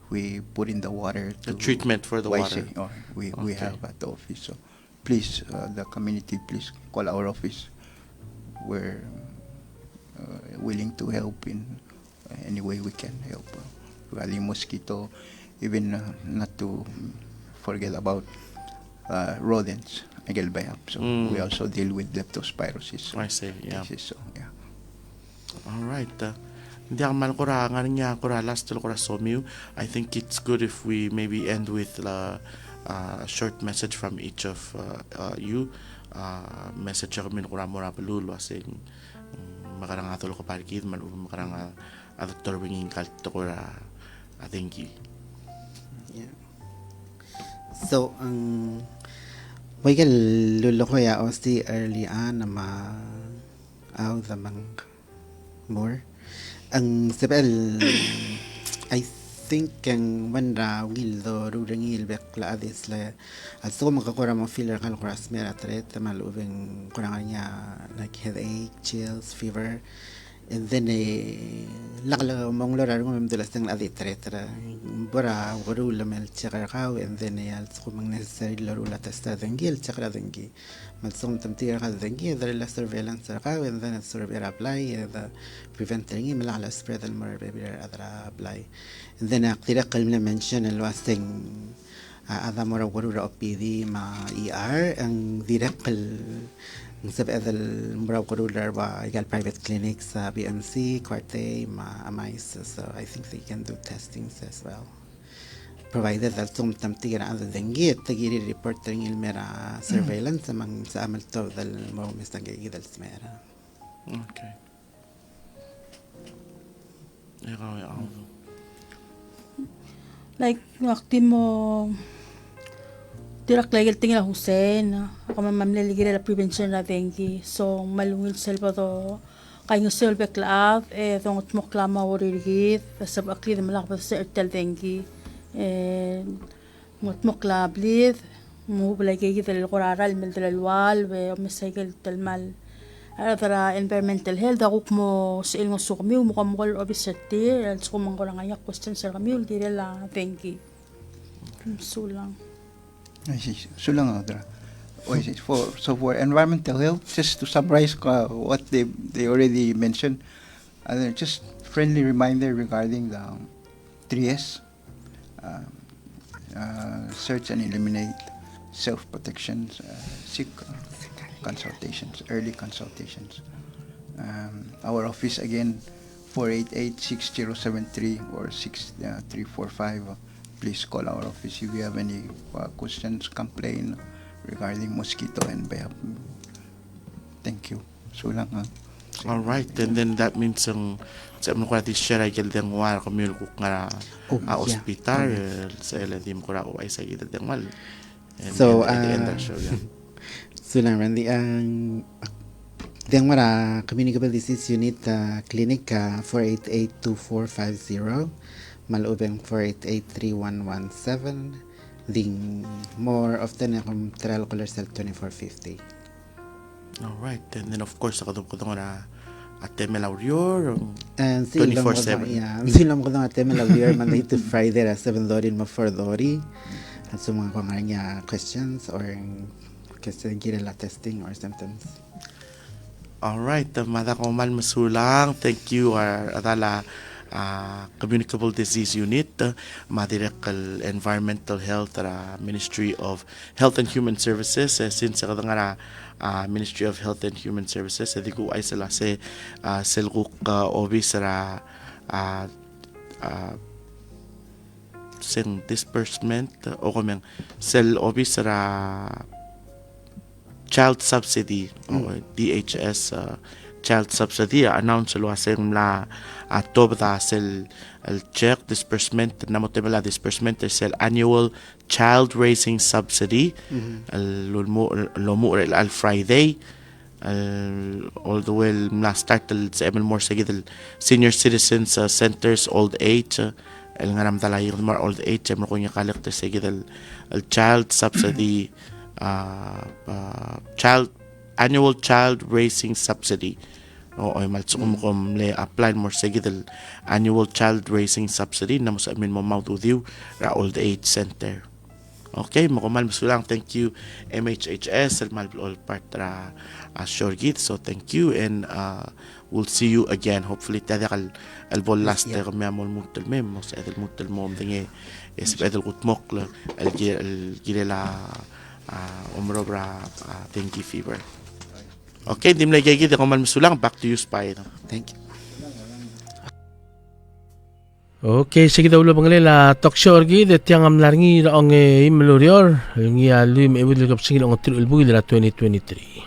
[SPEAKER 6] we put in the water.
[SPEAKER 2] The treatment for the water.
[SPEAKER 6] Or we
[SPEAKER 2] Okay.
[SPEAKER 6] have at the office. So please, the community, please call our office. We're willing to help in any way we can help regarding mosquito, even not to forget about rodents, agelbayap. So we also deal with leptospirosis.
[SPEAKER 2] I see, yeah.
[SPEAKER 6] So yeah.
[SPEAKER 2] All right. Hindi ako man kurangan niya last to somiu. I think it's good if we maybe end with a short message from each of you. Message ako min kurang mura pelulu asing makarang atol ko parikid man makarang Dr. Winging kalto ko thank you.
[SPEAKER 3] Yeah. So, may lulo ko ya osti early na aw zamang more. Ang sebel, I think ang wanda wildo rurangil bekla adis la aso makakura mo filler kan kuras mera tret malubeng kurangan niya like headache, chills, fever. and then lakla monglorar ngum dulas tang aditre tra bora gorula mel chakaraw and then al skumang necessary larula testa dengil chakra dengi mal som tamtira ka dengi the la surveillance raw and then surveillance apply the preventing him la spread al mar baby adra apply and then aqtira qalmna mention al wasting ada mora gorura opd ma er ang direct نسب هذا المراقبة قرولر ويقال private clinics BMC, Quartet, AMICE, so I think they can do testings as well. Provided that some tamtigan other than get تجيري reporting المرا surveillance among سأعمل تو ذا المهم مستنجي ذا السمرة.
[SPEAKER 2] Okay.
[SPEAKER 4] Like, wakti mo Tirak lagi tinggal Hussein, ako mamamlaligi la prevention na dengue. So malungil Salvador, kayo selbe klav, dongot mo klama origit, sab akli de malak sa ertel dengue. Ngot mo klablid, mo balagi del qoraral mel del wal, we mesaygal del mal. Ara environmental health ako mo sil ngo sukmi mo kamol obesity, so mangko nga question sa kami ul dire la dengue. Sulang.
[SPEAKER 6] I see. So lang Audra. For environmental health, just to summarize what they already mentioned, just friendly reminder regarding the 3S, search and eliminate, self-protections, seek consultations, early consultations. Our office again, 488-6073 or 6345. Please call our office if you have any questions, complaint regarding mosquito and bayab. Thank you. So lang ha.
[SPEAKER 2] All right, and then that means sa mo ko natin share ay gildeng war kamil ko nga hospital sa eladim ko ra ay sa gildeng mal.
[SPEAKER 3] So so lang Randy Dengmara Communicable Disease Unit Clinic 488-2450 Malubeng 488-3117 Ding more often akong trial color cell 2450.
[SPEAKER 2] Alright, and then of course ako ko na Ateme Laurior
[SPEAKER 3] And
[SPEAKER 2] 24/7.
[SPEAKER 3] Silam ko ng Ateme Laurior Monday to Friday 7:00 mo 4:00 at sa mga kanya questions or kasi girela testing or symptoms.
[SPEAKER 2] Alright, mada ko mal masulang. Thank you adala Communicable Disease Unit, Madirekal Environmental Health Ministry of Health and Human Services since sa nga Ministry of Health and Human Services edi ko ay sila se selguk obis sing disbursement o kamang sel obis child subsidy o DHS child subsidy announce lo asem la atobda sel el check disbursement namotebela disbursement sel annual child raising subsidy al al Friday all the way na start sa more sige senior citizens centers old age el ngaram dalay more old age mo ko nya collect sige el child subsidy annual child raising subsidy o ay malsukum le apply more sige annual child raising subsidy na mo sa amin mo mautudiw ra old age center. Okay, mo kumal masulang. Thank you MHHS al all part ra shorgit. So thank you and we'll see you again hopefully tada kal al bol last kami amol mutel mem mo sa edel mutel mo dinge es edel kutmok al girela umrobra dengue fever. Okay, dim lagi gid ko man masulang. Back to you, Spy.
[SPEAKER 3] Thank you.
[SPEAKER 1] Okay, sige daw lo banglela talk show orgi det yang amlarngi raong imlorior ngi alu me budil kapsingil ong 2023.